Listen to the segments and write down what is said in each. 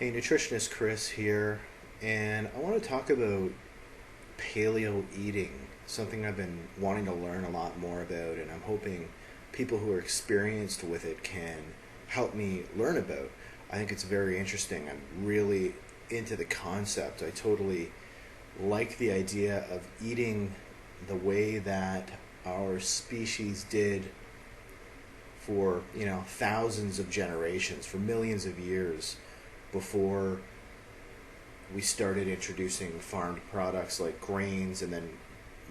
Hey, nutritionist Chris here, and I want to talk about paleo eating, something I've been wanting to learn a lot more about, and I'm hoping people who are experienced with it can help me learn about. I think it's very interesting. I'm really into the concept. I totally like the idea of eating the way that our species did for, thousands of generations, for millions of years before we started introducing farmed products like grains and then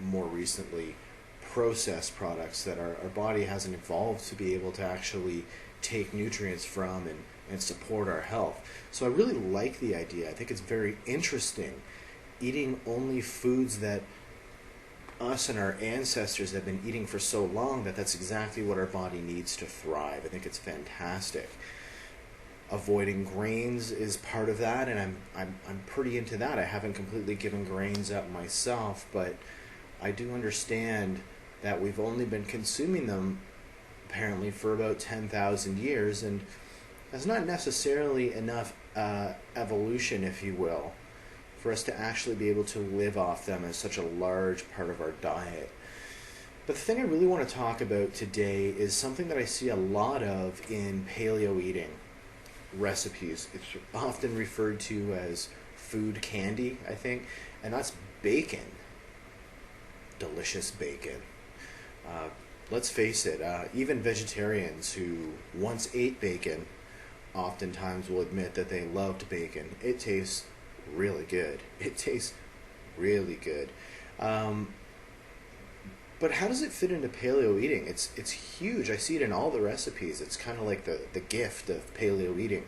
more recently processed products that our body hasn't evolved to be able to actually take nutrients from and support our health. So I really like the idea. I think it's very interesting eating only foods that us and our ancestors have been eating for so long that that's exactly what our body needs to thrive. I think it's fantastic. Avoiding grains is part of that, and I'm pretty into that. I haven't completely given grains up myself, but I do understand that we've only been consuming them apparently for about 10,000 years, and that's not necessarily enough evolution, if you will, for us to actually be able to live off them as such a large part of our diet. But the thing I really want to talk about today is something that I see a lot of in paleo eating recipes. It's often referred to as food candy, I think, and that's bacon. Delicious bacon. Let's face it, even vegetarians who once ate bacon oftentimes will admit that they loved bacon. It tastes really good. It tastes really good. But how does it fit into paleo eating? It's huge. I see it in all the recipes. It's kind of like the gift of paleo eating.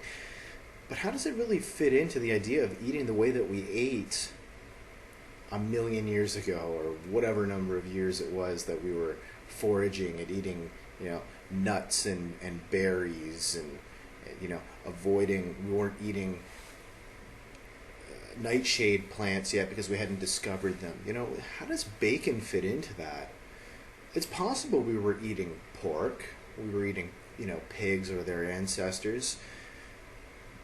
But how does it really fit into the idea of eating the way that we ate a million years ago, or whatever number of years it was that we were foraging and eating, nuts and berries and, we weren't eating nightshade plants yet because we hadn't discovered them. How does bacon fit into that? It's possible we were eating pork, we were eating, pigs or their ancestors,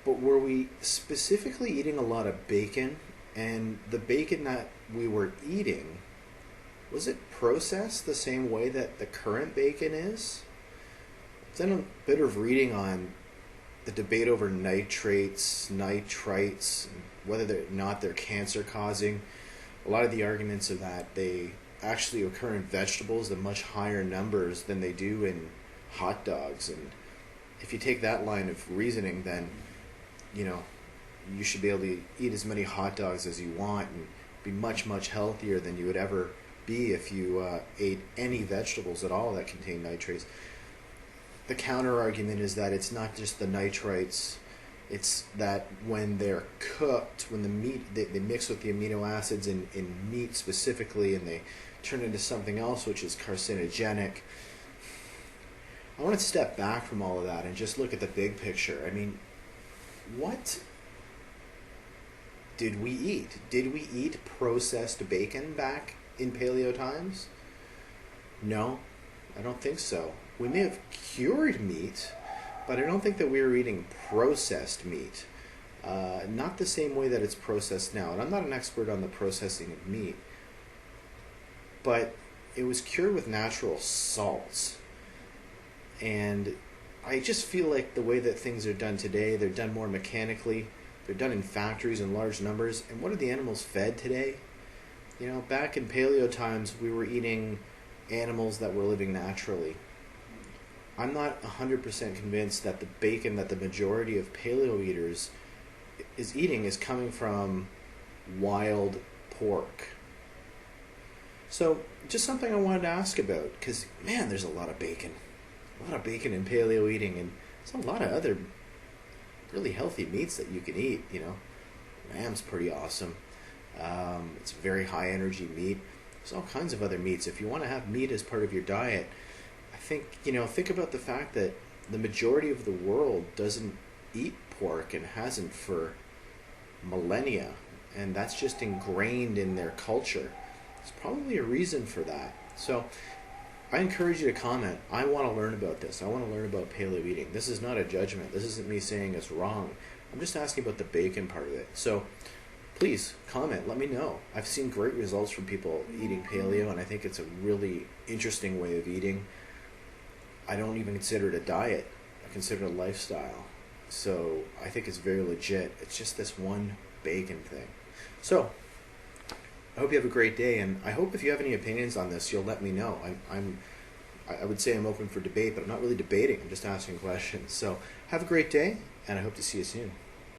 but were we specifically eating a lot of bacon? And the bacon that we were eating, was it processed the same way that the current bacon is? I've done a bit of reading on the debate over nitrates, nitrites, whether or not they're cancer causing. A lot of the arguments are that they actually occur in vegetables in much higher numbers than they do in hot dogs. And if you take that line of reasoning, then you should be able to eat as many hot dogs as you want and be much, much healthier than you would ever be if you ate any vegetables at all that contain nitrates. The counter argument is that it's not just the nitrites, it's that when they're cooked, when the meat, they mix with the amino acids in meat specifically, and they turn into something else which is carcinogenic. I want to step back from all of that and just look at the big picture. I mean, what did we eat? Did we eat processed bacon back in paleo times? No, I don't think so. We may have cured meat, but I don't think that we were eating processed meat. Not the same way that it's processed now. And I'm not an expert on the processing of meat, but it was cured with natural salts. And I just feel like the way that things are done today, they're done more mechanically. They're done in factories in large numbers. And what are the animals fed today? Back in paleo times, we were eating animals that were living naturally. I'm not 100% convinced that the bacon that the majority of paleo eaters is eating is coming from wild pork. So, just something I wanted to ask about, because, man, there's a lot of bacon. A lot of bacon in paleo eating, and there's a lot of other really healthy meats that you can eat. Lamb's pretty awesome. It's very high energy meat. There's all kinds of other meats. If you want to have meat as part of your diet, I think about the fact that the majority of the world doesn't eat pork and hasn't for millennia, and that's just ingrained in their culture. There's probably a reason for that. So I encourage you to comment. I want to learn about this. I want to learn about paleo eating. This is not a judgment. This isn't me saying it's wrong. I'm just asking about the bacon part of it. So please comment, let me know. I've seen great results from people eating paleo, and I think it's a really interesting way of eating. I don't even consider it a diet. I consider it a lifestyle. So I think it's very legit. It's just this one bacon thing. So I hope you have a great day, and I hope if you have any opinions on this, you'll let me know. I would say I'm open for debate, but I'm not really debating. I'm just asking questions. So have a great day, and I hope to see you soon.